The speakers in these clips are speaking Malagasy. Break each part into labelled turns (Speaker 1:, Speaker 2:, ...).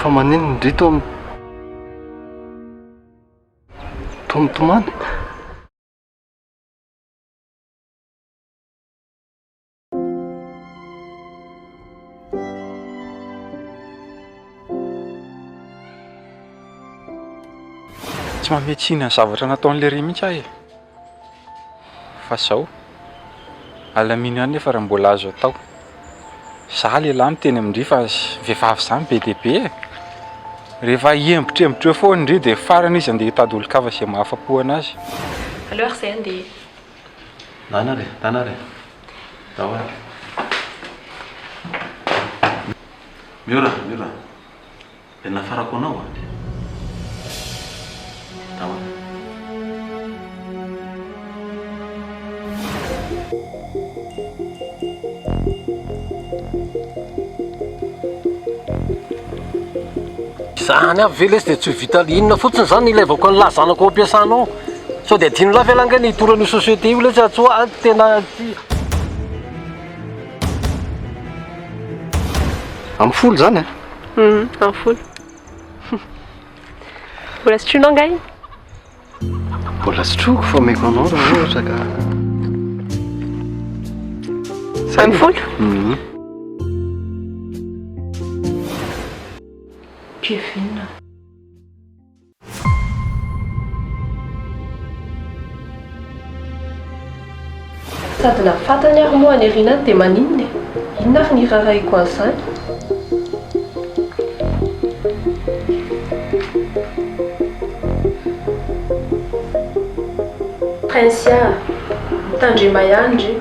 Speaker 1: fa manino ndry tomitomany
Speaker 2: tsy mametsina ny zavatra nataon'le ry mihitsy ahy fa zao alamino ihany nefa raha mbola azo atao. Za lehilahy miteny amindry fa vehivavy zany be dia be rehefa hiembotrembotra eo foana indry dia farany izy andeha hitady olon-kafa izay mahafapo anazy.
Speaker 3: Aleo ary izay andeha.
Speaker 1: Tanare dao ary miora dia nafarako anao dao ary
Speaker 4: zany avy vela izy dia tsy vita inona fotsiny zany ilaivako ny lazanako ao ampiasanao sao dia tiano lahy velanga ny hitoran'io société io letsy atsoa tena
Speaker 1: amin'ny folo zany
Speaker 3: Amin'ny folo. Mbola sotroinao ngay?
Speaker 1: mbola sotroko fa meko anao raha ohatra ka
Speaker 3: Amin'ny folo? Pievina. Sady nafatany ary moa any Irina dia maninona e? Inona ary ny raraiko an'izany? Prinsia, mitandre mayandry.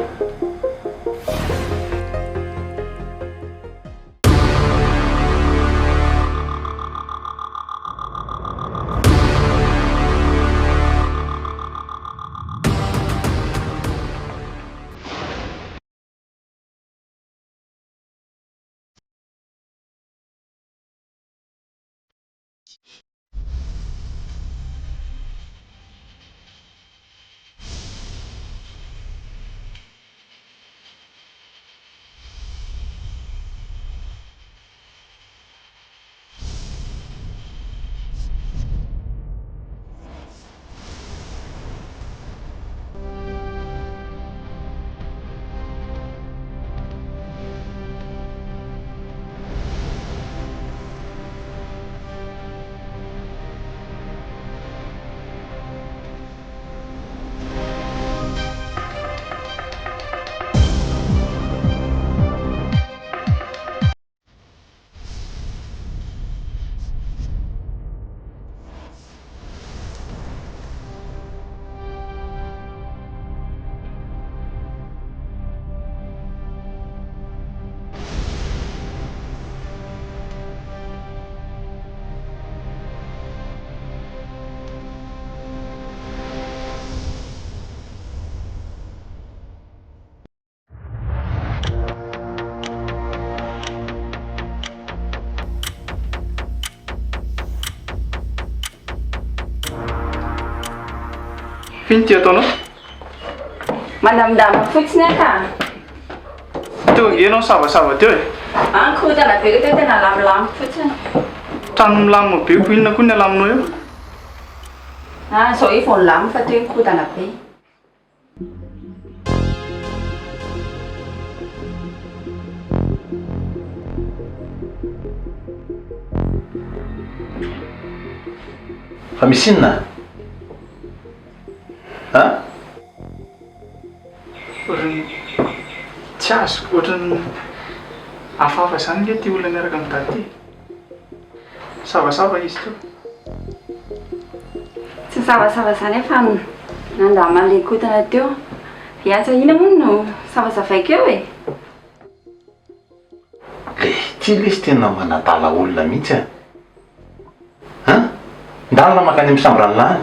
Speaker 5: Fino ty ataonao?
Speaker 6: Mandamindama fotsiny ka.
Speaker 5: Teo angenao savasava teo e.
Speaker 6: Ankodana be teo tena lamilamy fotsiny.
Speaker 5: Trano milamina be ko inona koa ny alaminao eo?
Speaker 6: Zao io vao lamy fa teo kodana be.
Speaker 1: fa misy inona
Speaker 5: Ohatrany tsy azoko ohatrany hafahafa zany le ty olona miaraka mitady ty. Savasava izy teo.
Speaker 6: Tsy savasava zany fa nandama le kodana teo. Viatsa ina moa no savasavaiko eo e.
Speaker 1: le ty le izy tena manadala olona mihitsy ndalina makany amin'ny sambranolahy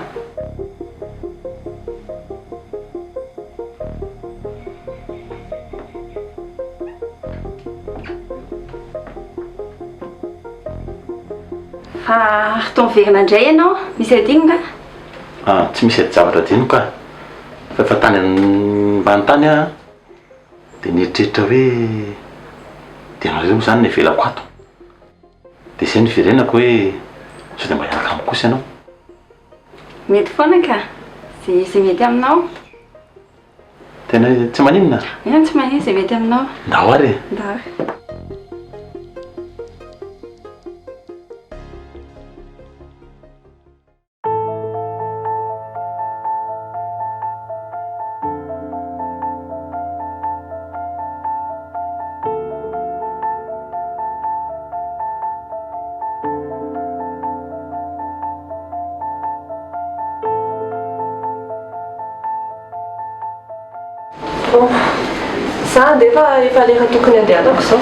Speaker 6: Fa ritoverina indray ianao, misy adinona?
Speaker 1: tsy misy ady zavatra dino ka fa efa tany mbany tany dia nieritreritra hoe dia nareo zany ny velako ato dia izay niverenako hoe sao dia mba hiaraka amiko kosa ianao.
Speaker 6: Mety foana ka zay mety aminao.
Speaker 1: Tena tsy maninona?
Speaker 6: Ena tsy maninona zay mety aminao.
Speaker 1: Ndao ary.
Speaker 6: Ndao.
Speaker 3: Za dia efa lera tokony andehanako izao.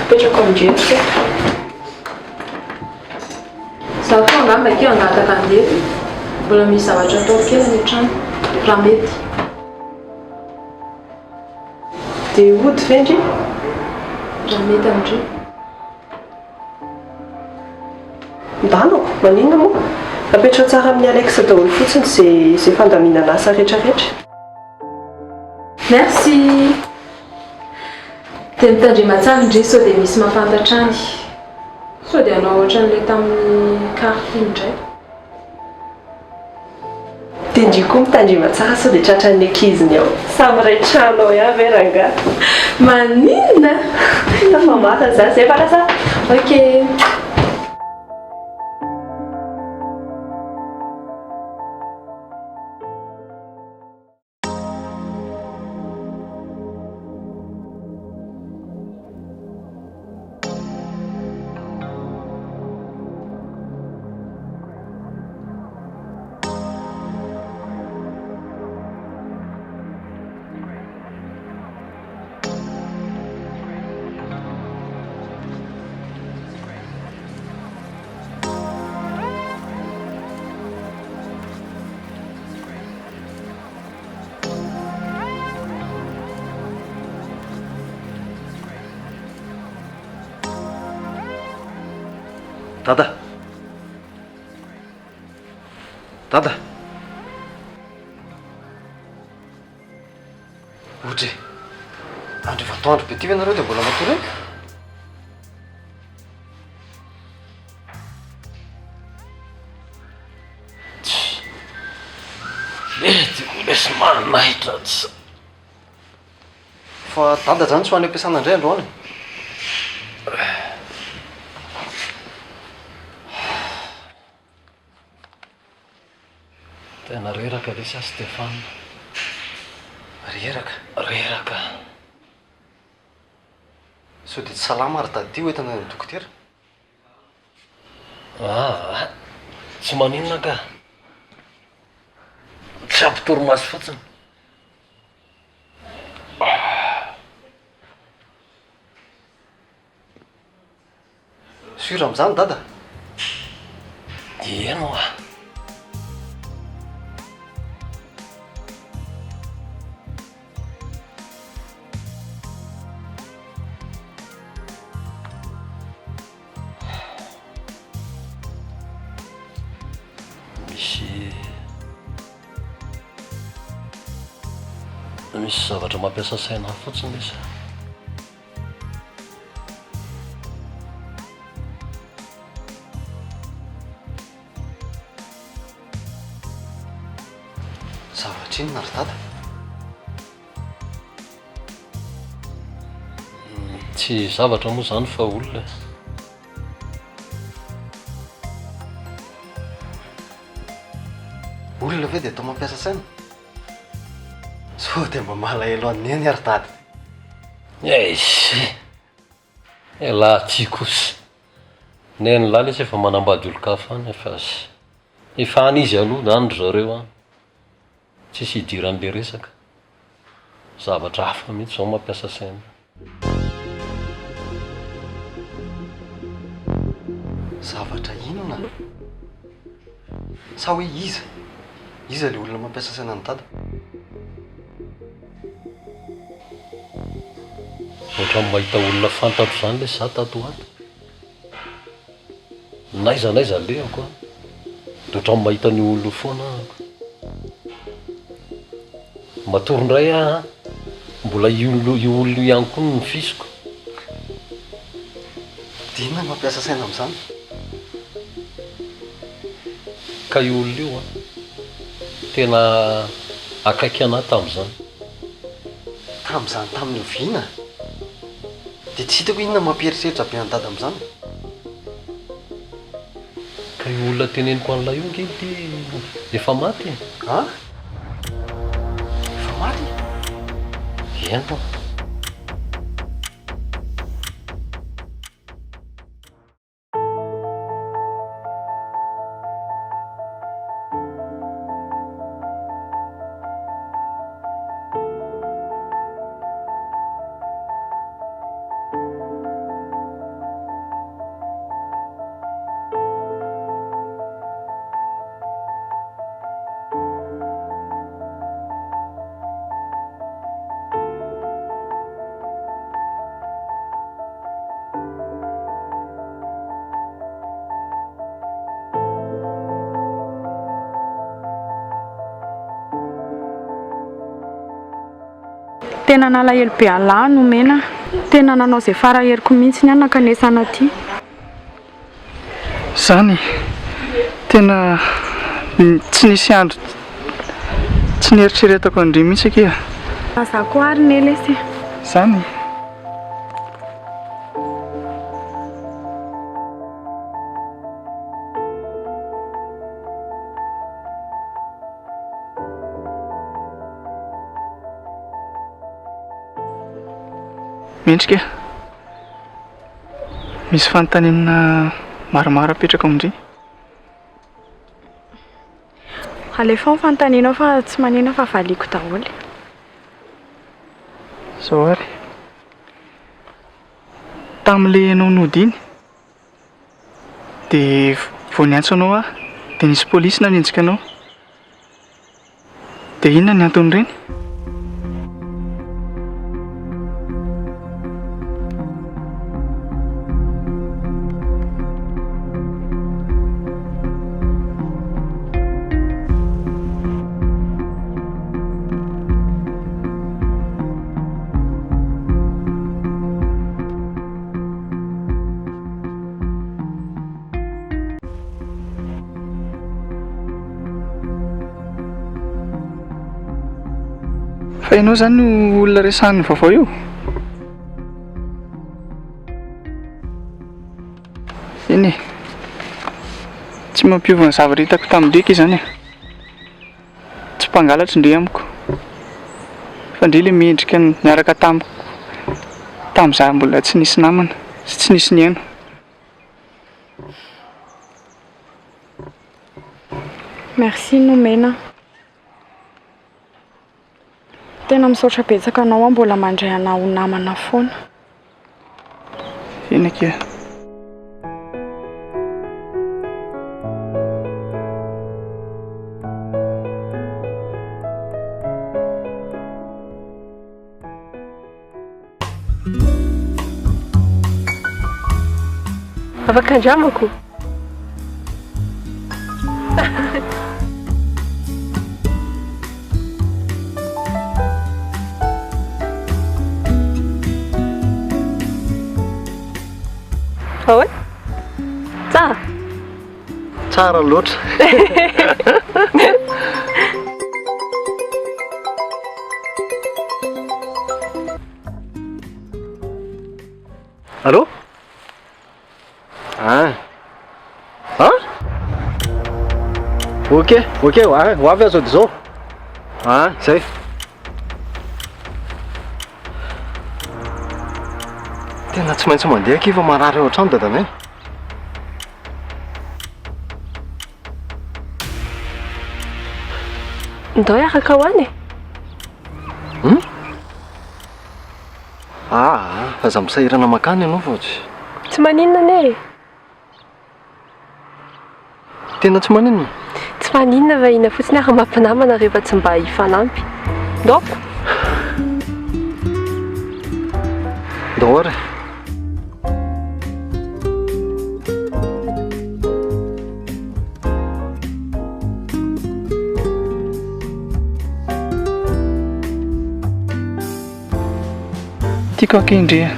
Speaker 3: Petrako amin'ndreto. Za koa angamba keo angataka andeha. Mbola misy zavatra atao kely any an-trano raha mety. Dia hody ve ndry? Raha mety amindry. Ndano, maninona moa? Apetrao tsara amin'ny Alexa daholo fotsiny izay fandaminana asa rehetrarehetra. Merci. Dia mitandrema-tsara indray sao dia misy mahafantatra any. Sao dia anao ohatran'ilay tamin'ny karty indray. Dia indry koa mitandrema-tsara sao dia tratran'ny ankiziny ao. Samy ray trano ao ihany ve rangahy. Maninona? Efa marina za zay fa lasa. Ok.
Speaker 1: Dada. Dada.
Speaker 4: Ohatry andro vatoandro be ty ve nareo dia mbola matory eky? Mety mbola somary nahitra tsy. Fa dada zany tsy ho any am-piasana indray androany. Tena reraka le sa Stéphane. Reraka. Sao dia tsy salama ary tadio entana ny dokotera? Tsy maninona ka. Tsy ampitoromaso fotsiny. Sura amin'izany dada? Eno a. Misy zavatra mampiasa saina fotsiny izy. Zavatra inona ry dada? Tsy zavatra moa zany fa olona. Olona ve dia atao mampiasa saina? Sao dia mba malahelo an'eny ary dada. Lahy ty kosa. Neny lahy lesy efa manambady olo-kafa any efa any izy aloha andro zareo any. Tsisy hidiran'le resaka. Zavatra hafa mihitsy zao mampiasa saina. Zavatra inona? Sa hoe iza le olona mampiasa saina ny dada? Ohatran'ny mahita olona fantatro zany le za tato ato. Naiza leako a. Dia ohatran'ny mahita ny olona foana ahako. Matory indray aho mbola io olona ihany koa no fisiko.
Speaker 7: Dinona mampiasa saina amin'izany?
Speaker 4: Ka io olona io a tena akaiky anahy tamin'izany.
Speaker 7: Tamin'izany tamin'ny oviana? Dia tsy hitako inona mampieritreritra be an-dada amin'izany?
Speaker 4: Ka io olona teneniko an'ilay io nge dia efa maty.
Speaker 7: Ha? Efa maty?
Speaker 4: Eno.
Speaker 6: Tena nalahelo be alahy nomena. Tena nanao izay farahiriko mihitsy ny anakanesana aty.
Speaker 5: Zany tena tsy nisy andro tsy nieritreretako andry mihitsy akia.
Speaker 6: Za koa ary nelesy.
Speaker 5: Zany mendrika misy fanontaniana maromaro apetraka amindry.
Speaker 6: Alefa fanontanianao fa tsy manina fa valiko daholo.
Speaker 5: Zao ary tamin'ilay ianao nody iny dia vao niantso anao aho dia nisy polisy nanenjika anao. Dia inona ny antony ireny? Fa ianao zany no olona resahan'ny vaovao io? Eny e, tsy mampiova ny zavatra hitako tamin-dreka izany e. Tsy mpangalatra indray amiko. Fa indray ilay mendrika niaraka tamiko tamin'izaho mbola tsy nisy namana sy tsy nisy niaino.
Speaker 6: Merci nomena. Tena misaotra betsaka anao aho mbola mandray anao ho namana foana.
Speaker 5: Eny akia.
Speaker 3: Afaka andramako? Oi? Tsara?
Speaker 7: Tsara loatra. Allô? Ah. Ah? Ok, ho avy aho zao dia zao. Ah, zay. Tena tsy maintsy mandeha kiva marary ao an-trano dadanay.
Speaker 3: Ndao hiaraka ho any e?
Speaker 7: Fa zaho misahirana makany ianao fa
Speaker 3: Tsy maninona ne?
Speaker 7: tena tsy maninona.
Speaker 3: Tsy maninona fa ina fotsiny ary mampinamana rehefa tsy mba hifanampy. Ndaoko?
Speaker 7: Ndao ary.
Speaker 5: Tiako ankindria.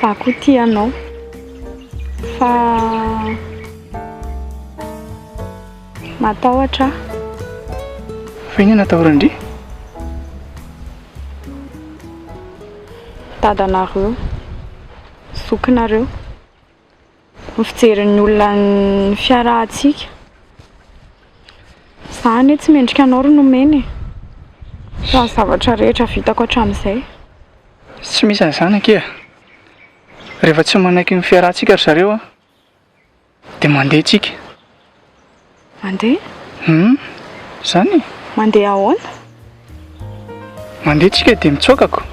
Speaker 6: Za koa tia anao. Fa matahotra.
Speaker 5: Fa iny natao randry?
Speaker 6: Dadanareo, zokinareo, ny fijerin'ny olona ny fiarahantsika. Zany tsy mendrika anao ry nomeny. Fa ny zavatra rehetra vitako hatramin'izay.
Speaker 5: Tsy misy an'izany akia. Rehefa tsy manaiky ny fiarahantsika ry zareo a, dia mandeha tsika.
Speaker 6: Mandeha?
Speaker 5: Zany?
Speaker 6: Mandeha ahoana?
Speaker 5: Mandeha tsika dia mitsokako.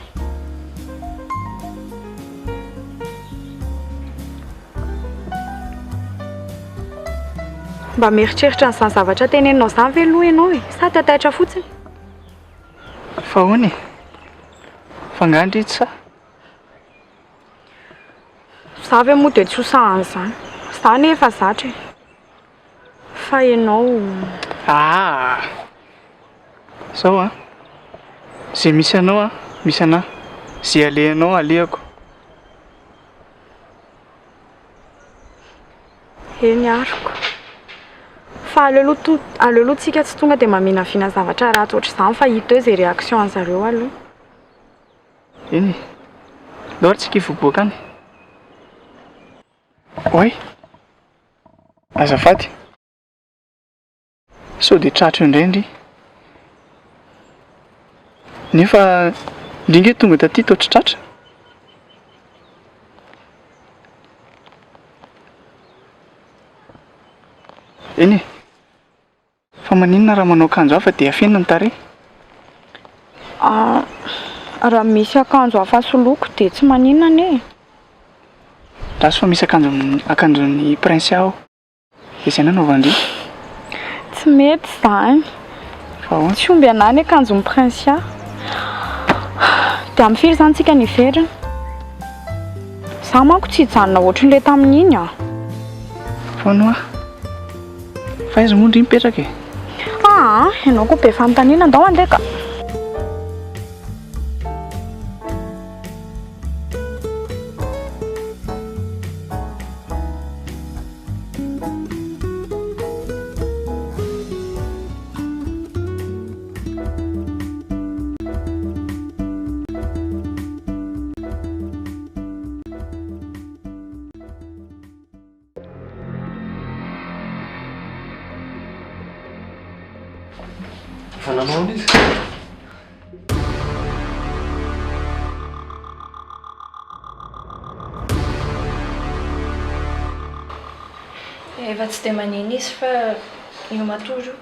Speaker 6: Mba mieritreritra n'izany zavatra teneninao izany ve aloha ianao e? Sa tataitra fotsiny?
Speaker 5: Fa hoany? Fangandry sa?
Speaker 6: Za ve moa dia tsy ho sahan'izany. Za nefa zatra e. Fa ianao...
Speaker 5: Zao a. Zay misy anao a, misy anahy. Zay alehanao alehako.
Speaker 6: Eny ariko. Fa aleolohatsika tsy tonga dia maminafina zavatra ratsy ohatr'izany fa hita eo izay réaction an'zareo aloha.
Speaker 5: Eny, loatra tsika hivoboaka any. Oay, azafady. Sao dia tratro indraindry. Nefa ndringa tonga taty toatra tratra. Eny, fa maninona raha manao akanjo hafa dia afenina ny tarehy?
Speaker 6: Raha misy akanjo hafa soloiko dia tsy maninona ane.
Speaker 5: Rasy fa misy akanjon'ny prince aho. Dia izay nanaovandry?
Speaker 6: Tsy mety izany.
Speaker 5: Fa ahoana?
Speaker 6: Tsy omby anahy ny akanjon'ny prince aho. Dia amin'ny firy izany tsika niverina? Za manko tsy hijanona ohatran'ilay tamin'iny a.
Speaker 5: Fa noa? Fa aiza moa ndry mipetraka e?
Speaker 6: Ianao koa be fanontaniana andao andeha ka.
Speaker 7: Fa nanao izy?
Speaker 3: Efa tsy dia manino izy fa io matory io.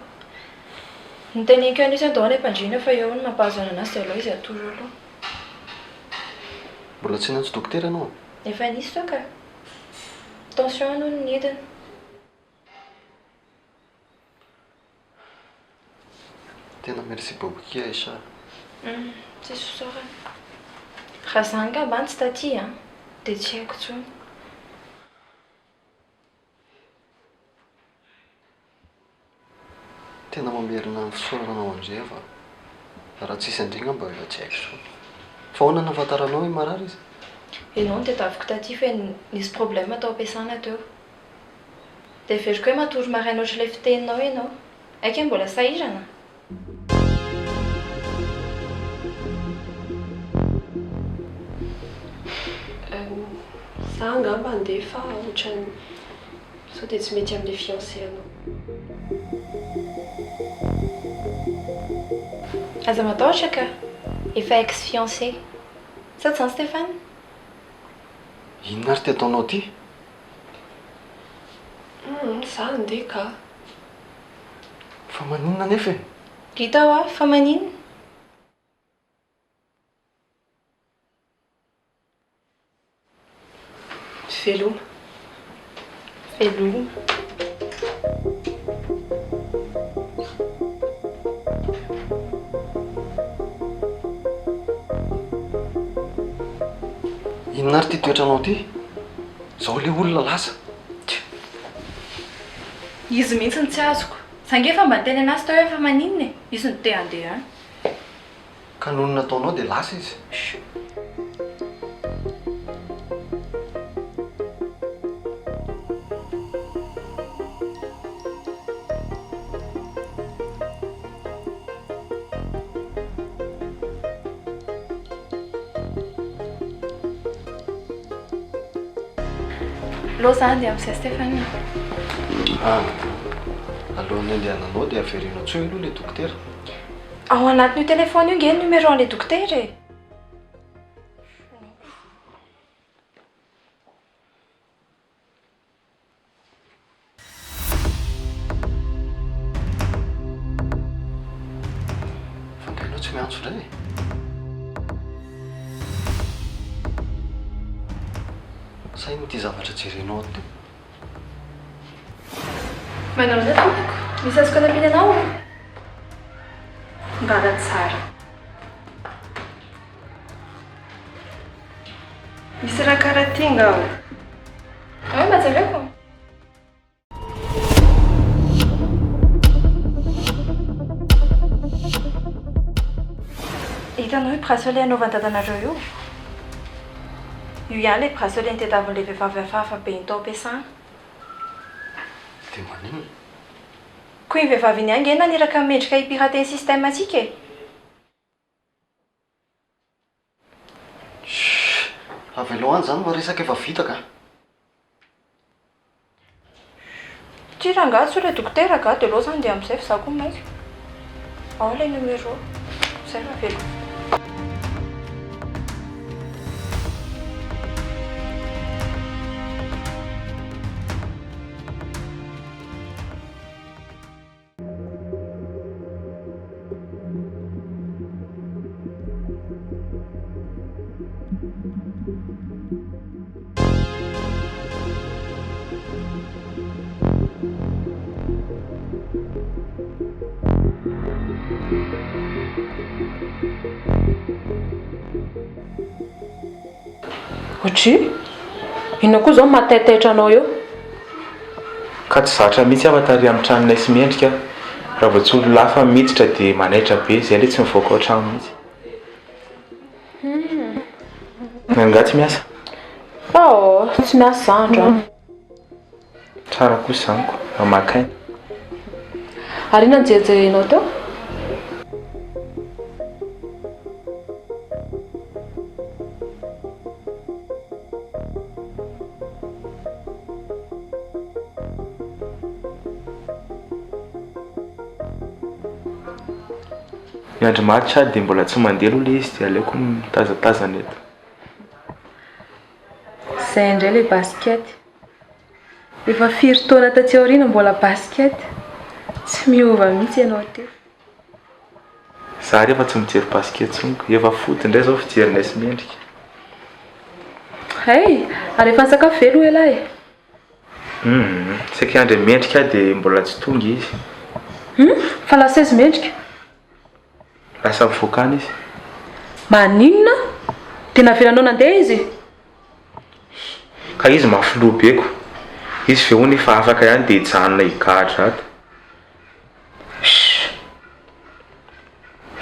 Speaker 3: Niteneniko an'izy andao ny mpandriana fa eo ny mampahazo anazy dia alao izy atory aloha.
Speaker 7: Mbola tsy nantsy dokotera anao?
Speaker 3: Efa nisy tao ka. Tension aloha no nidina.
Speaker 7: Tena merci beaucoup kia Aïcha.
Speaker 3: Tsy sosorana. Raha zany ngamba tsy taty dia tsy haiko intsony.
Speaker 7: Tena mamerina ny fisaorana anao andray fa raha tsisy andry ngamba efa tsy haiko intsony. Fa ahoana nahafantaranao hoe marary izy?
Speaker 3: Ianao no tadiaviko taty fa nisy problème tao am-piasana teo. Dia veriko hoe matory maraina ohatr'ilay fiteninao ianao. Aika mbola sahirana? Za ngamba andeha fa ohatrany sao dia tsy mety amin'ilay fiancé anao. Aza matahotra ka? Efa ex-fiancé. Sa tsy zany Stéphane?
Speaker 7: Inona ary ty ataonao ty?
Speaker 3: Za andeha ka.
Speaker 7: Fa maninona nefa e?
Speaker 3: Hitao fa maninona? Veloma. Veloma.
Speaker 7: Inona ary ty toetranao ty? Zaho le olona lasa.
Speaker 3: Izy mihitsy ny tsy azoko. Sange efa mba niteny anazy tao hoe fa maninona e? Izy no te handeha any.
Speaker 7: Ka noho ny nataonao dia lasa izy.
Speaker 6: loza andeha amin'izay Stéphanie.
Speaker 7: Alohan'ny andehananao dia averinao tsoy aloha ilay dokotera.
Speaker 6: Ao anatin'io téléphone io nge numéro an'ilay dokotera e.
Speaker 7: Fandehanao tsy miantso indray. Sa ino ty zavatra jerenao ato?
Speaker 6: Manao an'izay tompoko. Misy azoko anampiana anao? Ngala tsara.
Speaker 3: Misy raha karaha ty ngao.
Speaker 6: Hoe mazaveko. Hitanao hoe bracelet anaovan-dadanareo io? Io ihany ilay bracelet nitadiavin'ilay vehivavy hafahafa be ny tao ampiasana.
Speaker 7: Dia maninona?
Speaker 6: Koa iny vehivavy iny ihany nge naniraka mendrika hipirater ny système antsika e.
Speaker 7: Avy aloha any zany maresaka efa vita ka?
Speaker 6: Ty rangahy tsy ilay dokotera ka dia loza andeha amin'izay fa zaho koa maika. Ao ilay numéro. Zay raha velo. Otry? Inona koa izao mahataitaitra anao eo?
Speaker 2: Ka tsy zatra mihitsy aho tary amin'ny tranonay sy mendrika. Raha vao tsy olo lafa miditra dia manaitra be, izay ilay tsy mivoaka ao trano mihitsy. Nangaha tsy miasa?
Speaker 6: Tsy miasa izany androany.
Speaker 2: Tsara kosa izaniko, mamakaina.
Speaker 6: Ary inona nijerijerinao teo?
Speaker 2: Ny andro maritra dia mbola tsy mandeha aloha ilay izy dia aleoko mitazatazana eto.
Speaker 3: Izay indray ilay basket. Efa firy taona taty aoriana mbola basket. Tsy miova mihitsy ianao teo.
Speaker 2: Za rehefa tsy mijery basket tsoniko, efa foty indray izao fijerinay sy mendrika.
Speaker 3: Hey, ary efa nisakafo ve aloha elahy?
Speaker 2: Saika andro mendrika dia mbola tsy tonga izy.
Speaker 3: Fa lasa izy mendrika?
Speaker 2: Lasa mivoakana izy.
Speaker 3: Maninona? Tena avelanao nandeha izy?
Speaker 2: Ka izy mafiloha beko. Izy ve hono efa afaka ihany dia hijanona higahatra ato.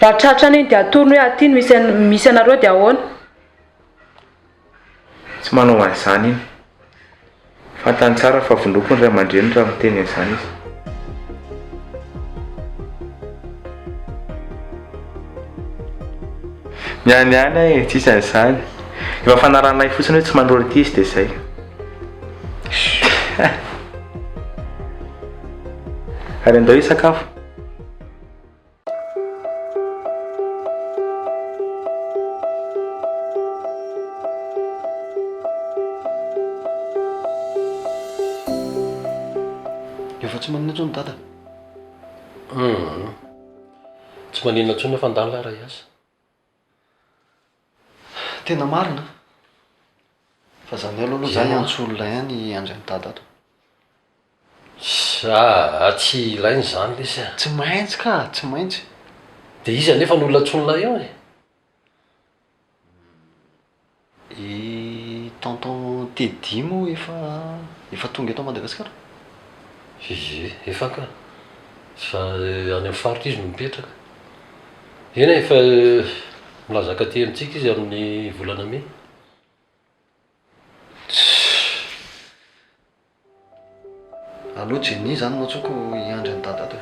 Speaker 3: Raha tratrany iny dia atorony hoe aty misy anareo dia ahoana?
Speaker 2: Tsy manao an'izany iny. Fantany tsara fa vonoko ny ray aman-dreny raha miteny an'izany izy. Mianiany ahy, tsisy an'izany. Efa fanaranay fotsiny hoe tsy mandrory ity izy dia izay. Ary andao hisakafo.
Speaker 7: Efa tsy manina intsony dada?
Speaker 4: Tsy manina intsony efa andalo ray asa.
Speaker 7: Tena marina. Fa zany aloha zany antso olona ihany andray ny dada ato.
Speaker 4: Tsy ilainy zany le sa.
Speaker 7: Tsy maintsy ka, tsy maintsy.
Speaker 4: Dia izy anefa ny olona antsonolay eo e.
Speaker 7: I tonton Teddy moa efa tonga eto Madagasikara?
Speaker 4: Efa ka. Fa any amin'ny faritra izy no mipetraka. Eny efa milazaka aty amintsika izy amin'ny volana May.
Speaker 7: Aloha Jenny zany no atsoko hiandry ny dada ato.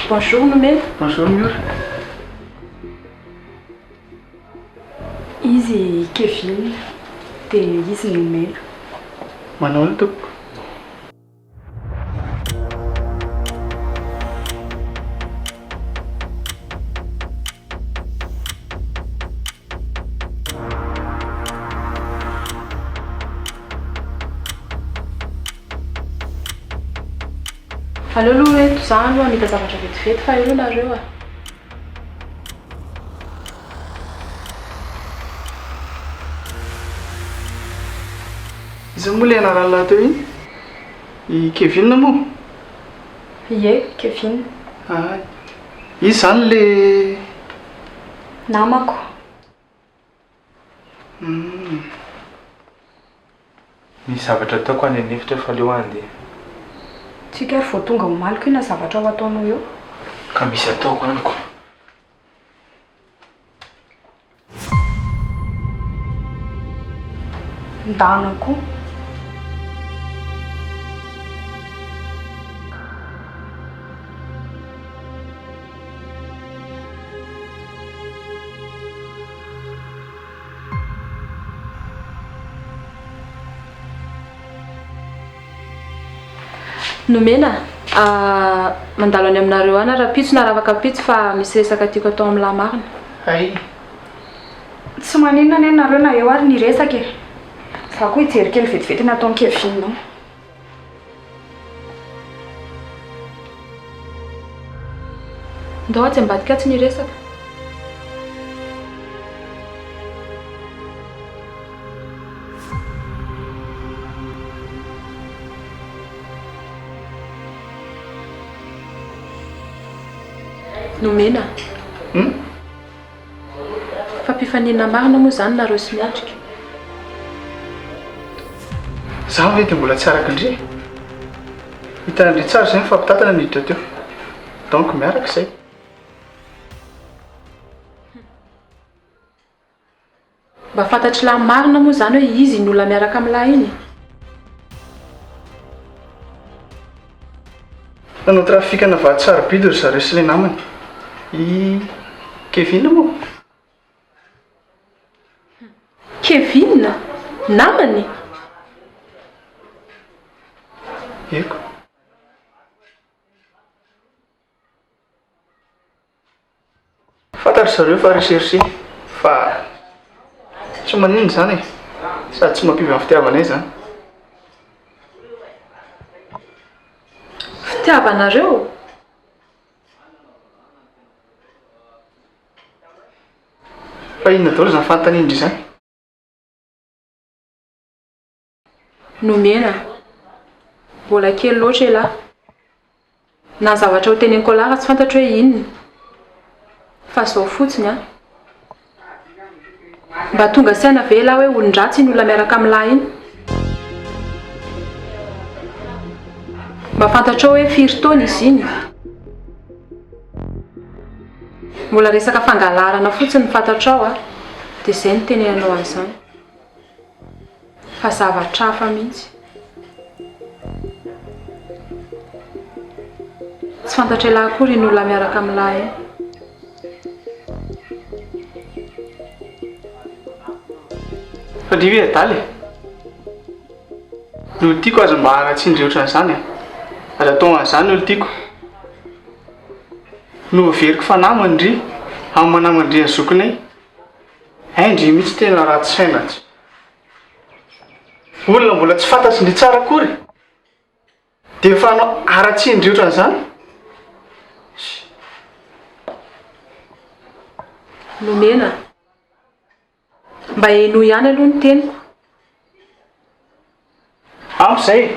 Speaker 3: Bonjour Nomena.
Speaker 5: Bonjour Miora.
Speaker 6: Izy Kevin dia izy Nomena.
Speaker 5: Manao ny tompoko.
Speaker 3: Aleo aloha eto za aloha nika zavatra vetivety fa eo nareo a.
Speaker 5: Izy moa le anarany laha teo iny? I Kevin moa?
Speaker 6: Ie, Kevin.
Speaker 5: Ay. Izy zany le
Speaker 6: Namako.
Speaker 2: Misy zavatra ataoko any anefitra fa leo andeha.
Speaker 6: Tsika ary vao tonga omaliko ina zavatra ho ataonao eo.
Speaker 2: Ka misy ataoko aniko.
Speaker 6: Ndanako.
Speaker 3: Nomena, mandalo any aminareo any raha-pitso na ravaka pitso fa misy resaka tiako atao amin'ny lahy marina.
Speaker 5: ay.
Speaker 6: Tsy maninona anie nareo na eo ary niresaka e. Za koa hijery kely vetivety nataon'ny Kevin no.
Speaker 3: Ndao tsy ambadika tsy niresaka. Nomena. Fampifaniana marina moa zany nareo sy miatrika.
Speaker 5: Zaho ve dia mbola tsy araka indri. Hitan'indri tsara izay mifampitatana miditra teo. Donc miaraka izay.
Speaker 3: Mba fantatry lahy marina moa zany hoe izy ny olona miaraka amin'ny lahy iny.
Speaker 5: Nanao trafikana vahatsara-bidy ry zareo sy ilay namany. I Kevin moa?
Speaker 3: Kevin? Namany?
Speaker 5: Eko. Fantatry zareo fa recherché fa tsy maninona zany e. Sady tsy mampivy amin'ny fitiavanay zany.
Speaker 3: Fitiavanareo?
Speaker 5: Fa inona daholo zany fanontaniana izany?
Speaker 3: Nomena. Mbola kely loatra e lahy. Na zavatra ho teneniko lahy tsy fantatro hoe inona. Fa zao fotsiny a. Mba tonga saina ve lahy hoe olon-dratsy ny olona miaraka amin'ny lahy iny. Mba fantatrao hoe firy taona izy iny. Mbola resaka fangalarana fotsiny fantatrao a. Dia izay no tenenanao an'izany. Fa zavatra hafa mihitsy. Tsy fantatra lahy akory ny olona miaraka amin'ny lahy iny.
Speaker 5: Fa ndry hoe adaly e. Ny olo tiako azo mba haratsindry ohatran'izany e. Aza atao an'izany olo tiako. No veriko fa namany ndry amin'ny manamandry ny zokinay. Ndry mihitsy tena ratsy saina tsy. Olona mbola tsy fantatry ndry tsara akory. Dia efa hanao haratsindry ohatran'izany.
Speaker 3: Nomena. Mba haino ihany aloha ny teniko.
Speaker 5: Am'izay.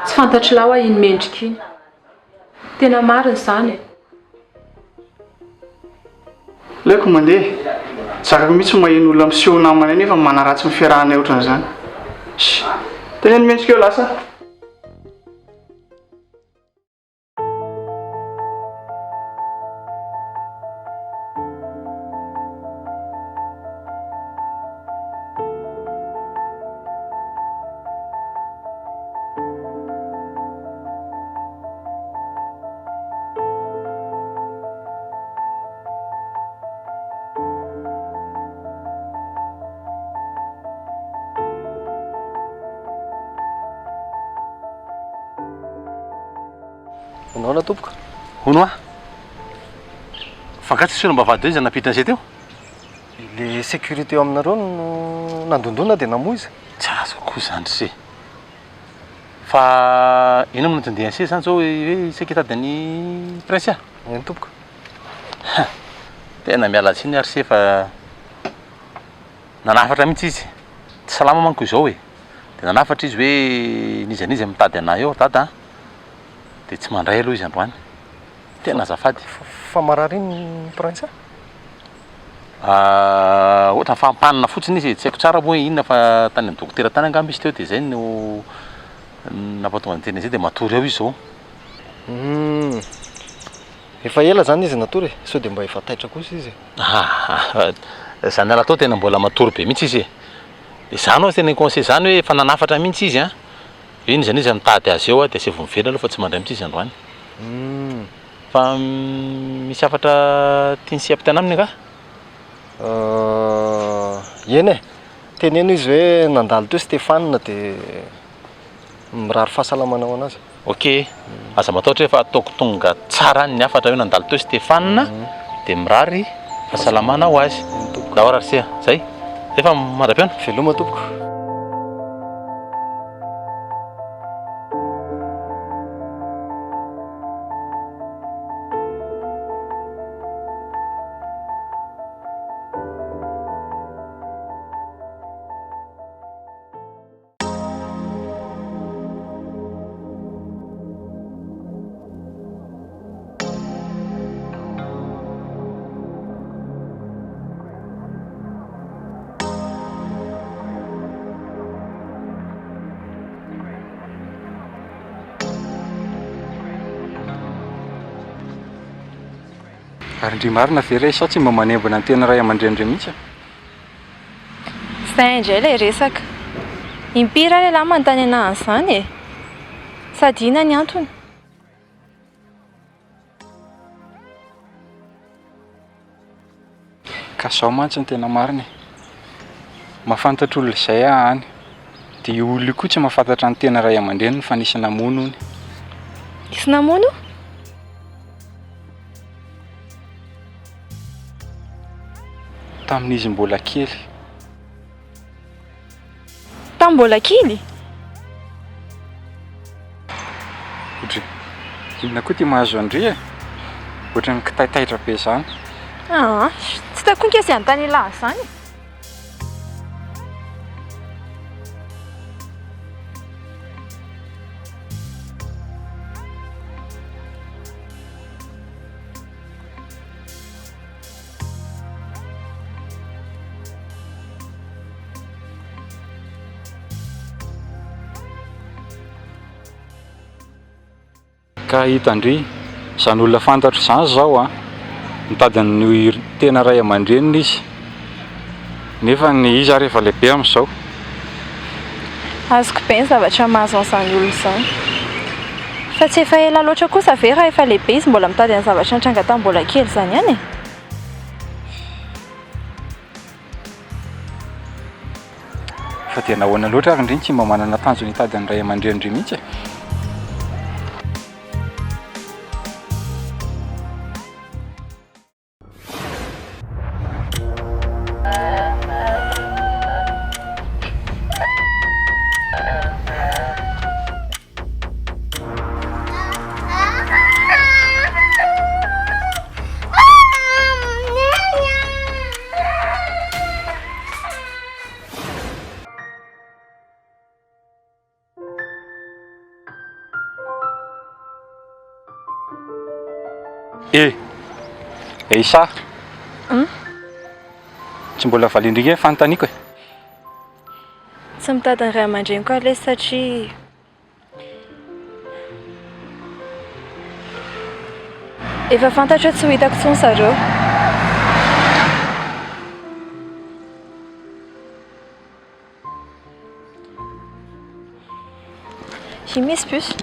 Speaker 3: Tsy fantatry lahy hoe ino mendrika iny. Tena marina izany.
Speaker 5: Leoko mandeha. Zakako mihitsy maheno olona miseho namanay nefa manaratsy ny fiarahanay ohatran'izany. Tena ny mendrika eo lasa.
Speaker 7: ahoana tompoko?
Speaker 1: Hono a fankatsisona mba vady izy napitana izay teo
Speaker 7: Le sécurité eo aminareo no nandondona dia namoa izy.
Speaker 1: tsy azo koa zany se fa ino amin'ny tondeha se zany zao hoe isika hitadiny prince a
Speaker 7: Eny tompoko.
Speaker 1: tena miala tsiny ary se fa nanafatra mihitsy izy tsy salama manko izao e dia nanafatra izy hoe nizanizy mitady anahy eo dada dia tsy mandray aloha izy androany tena azafady
Speaker 7: Fa marary iny prince?
Speaker 1: ohatra fampanina fotsiny izy tsy haiko tsara moa inona fa tany amin'ny dokotera tany angamba izy teo dia zay no nampatonga nytena izay dia matory eo izy zao.
Speaker 7: Efa ela zany izy natory sao dia mba efa taitra kosa izy.
Speaker 1: Zany ala tao tena mbola matory be mihitsy izy dia zany oa tena conseil zany hoe efa nanafatra mihitsy izy a hoe nizy izy mitady azy eo a dia sy vomiverina aloha fa tsy mandray mihitsy izy androany fa misy afatra tiany apitana aminy ka
Speaker 7: eny e teneno izy hoe nandalo teo Stéphane dia mirary fahasalamana ho anazy.
Speaker 1: ok aza mataotra hoe fa ataoko tonga tsara ny afatra hoe nandalo teo Stéphane dia mirary fahasalamana ho azy da ora sia zay fa mandra-piona
Speaker 7: veloma tompoko.
Speaker 2: Ary ndry marina ve ray sa tsy mba manembana ny tena ray aman-dreny mihitsy?
Speaker 6: Zay indray ilay resaka. Impiry ilay lahy manontany anahy an'izany e. Sady inona ny antony?
Speaker 2: Ka sao mantsy ny tena marina e. Mahafantatra olona izay any dia io olona io koa tsy mahafantatra ny tena ray aman-dreny fa nisy namono hony.
Speaker 6: Nisy namono?
Speaker 2: Tamin'izy mbola kely.
Speaker 6: Tamin'ny mbola kely?
Speaker 2: Odry, inona koa ty mahazo andry e? Ohatran'ny kitaitaitra be zany.
Speaker 6: Tsy taiko nkesy anontany lahy zany.
Speaker 2: Ka hitandry, izany olona fantatro izany zao a, mitady ny tena ray aman-dreniny izy. Nefa ny izy ary efa lehibe amin'izao.
Speaker 6: Azoko be ny zavatra mahazo an'izany olona izany. Fa tsy efa ela loatra kosa ve raha efa lehibe izy mbola mitady ny zavatra nitranga tamin'ny mbola kely zany ihany e.
Speaker 2: Fa dia nahoana loatra ary indriny tsy mba manana tanjony hitady ny ray aman-dreniny mihitsy e. Isa. Tsy mbola valindrika e fanontaniako e.
Speaker 6: Tsy mitady ny ray aman-dreny koa ilay satria efa fantatra tsy ho hitako tsony zareo. J'ai mis ce puce.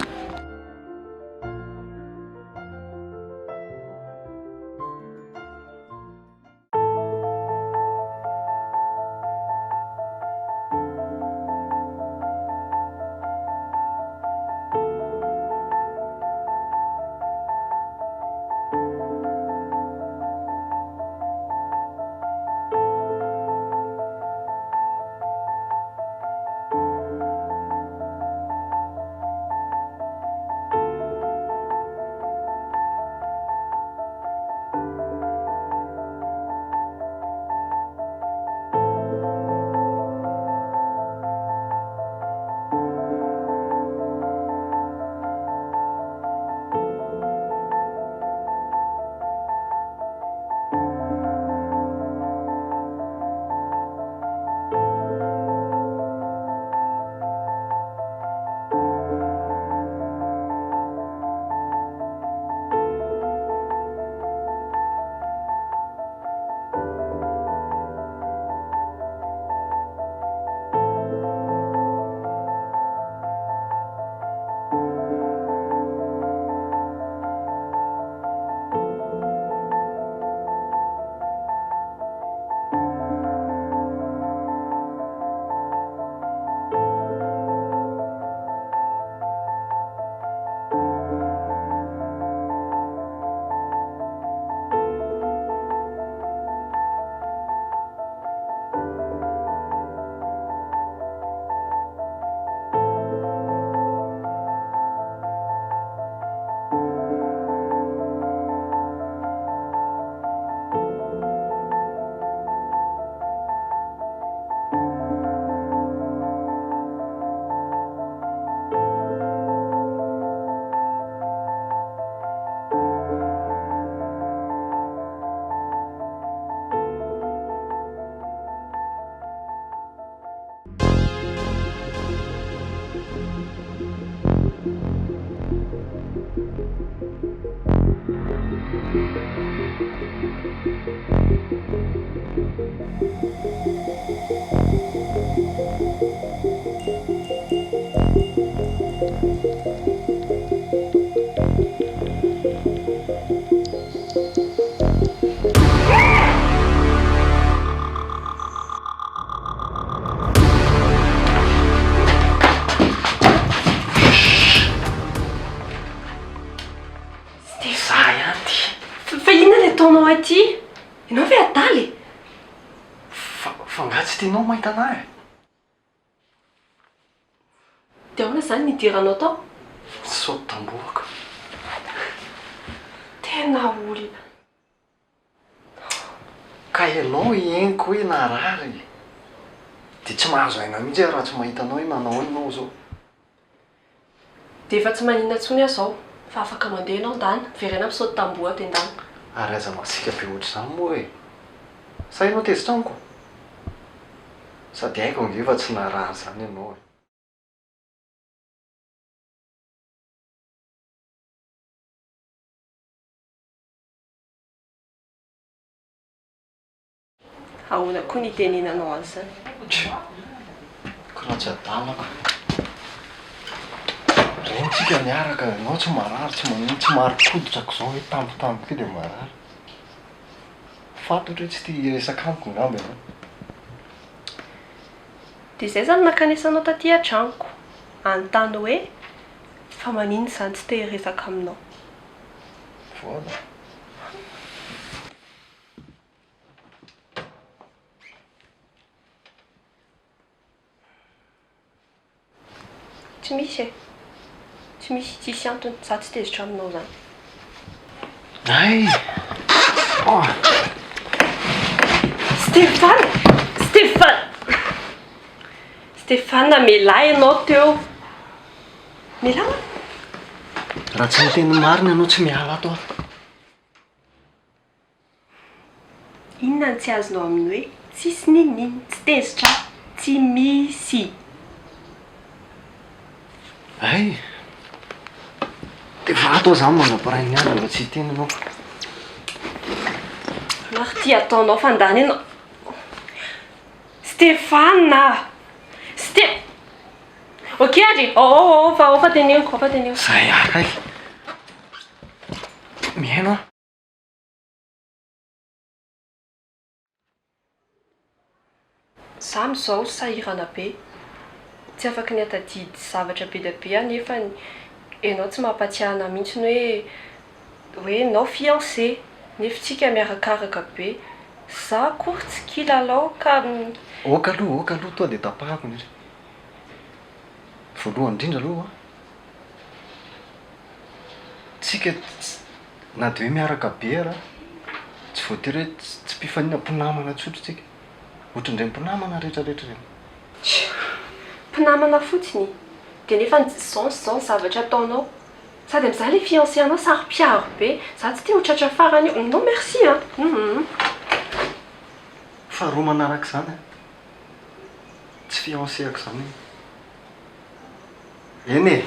Speaker 3: Ataonao aty ianao ve adaly
Speaker 7: fa nga tsy tianao mahita anahy
Speaker 3: dia ahoana zany nidiranao tao
Speaker 7: saoty tambohako
Speaker 3: tena olona
Speaker 7: ka ianao ieniko hoe narary dia tsy mahazo aina mihitsy raha tsy mahita anao hoe manao anao zao
Speaker 3: dia efa tsy manina ntsony aho zao fa afaka mandeha ianao ndany verena misaoty tamboho ato an-dany
Speaker 7: ary aza masika be ohatr' izany moa e sa ianao tezitraniko sady haiko ange fa tsy narary zany ianao e
Speaker 3: ahoana koa nitenenanao an'izany
Speaker 7: ko raha tsy adalako rentsika miaraka anao tsy marary tsy manino tsy marikoditra zao hoe tampotampoka dia marary fantatra hoe tsy tia resaka amiko ngamba ianao
Speaker 3: dia izay zany nankanesanao taty an-tranoko anontany hoe fa manino izany tsy te hiresaka aminao
Speaker 7: voana
Speaker 3: tsy misy e tsy misy tsisy antony za tsy tezitra aminao zany
Speaker 7: ay
Speaker 3: Stéphane Stéphane Stéphane melahy ianao teo melahy
Speaker 7: raha tsy miteny marina ianao tsy miala ato
Speaker 3: inona ny tsy azonao amin'ny hoe tsisy ninonino tsy tezitra tsy misy
Speaker 7: ay dia vato zany manam-parainy ny azy raha tsy hiteny ianao
Speaker 3: mary ty ataonao fandany ianao Stéphane ok ary fa teneniko
Speaker 7: zay aray mihaino
Speaker 3: za mizao sahirana be tsy afaka ny atadidy zavatra be da be anefa ianao tsy mampatsiahana mihitsy ny hoe ianao fiancé nefitsika miarakaraka be za kory tsy kilalao ka
Speaker 7: oka aloha toa dia tapahako indrindra voalohany indrindra aloha tsika na dia hoe miaraka be raha tsy voatery hoe tsy mpifanina mpinamana tsotrotsika ohatrandray mpinamana rehetrarehetra reny
Speaker 3: mpinamana fotsiny dia nefa zao zavatra ataonao sady amin'izany le fiancé anao sary-piaro be za tsy te ho tratra farany io non merci
Speaker 7: fa roa manaraka izany tsy fiancé ako izany eny e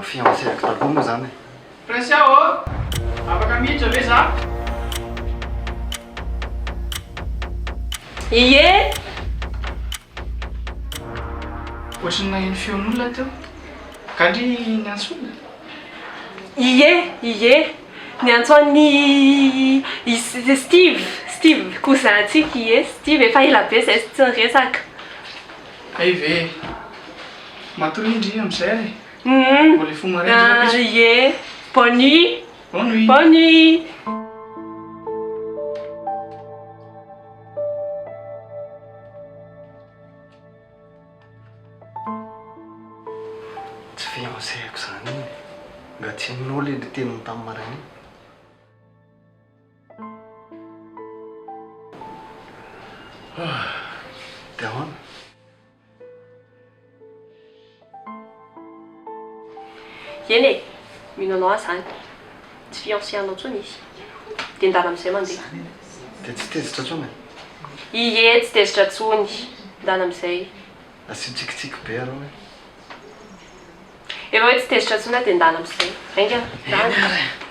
Speaker 7: fiancé ako taloha moa zany
Speaker 5: Prince aho afaka miditra ve za
Speaker 3: ie
Speaker 5: ohatrany nagneno feon'olona teo kandry ny antsona
Speaker 3: ie ny antsoan'ny Steve kouzantsika ie Steve efa ela be zay tsy niresaka
Speaker 5: ay ve matorindry amin'izay mbola fo maraina
Speaker 3: ie bonne nuit
Speaker 5: bonne nuit
Speaker 7: tsy fiancé ako zany iny nga tsy aminao le teniny tamin'ny maraina dia ahoana
Speaker 3: eny e mino anao azy zany tsy fiancé anao tsony izy dia ndana amin'izay mandeha
Speaker 7: dia tsy tezitra tsony
Speaker 3: ie tsy tezitra tsony ndana amin'izay
Speaker 7: asitsikitsiky be arao hoe
Speaker 3: efa hoe tsy tezitra tsony a dia ndana amin'izay aingana ndana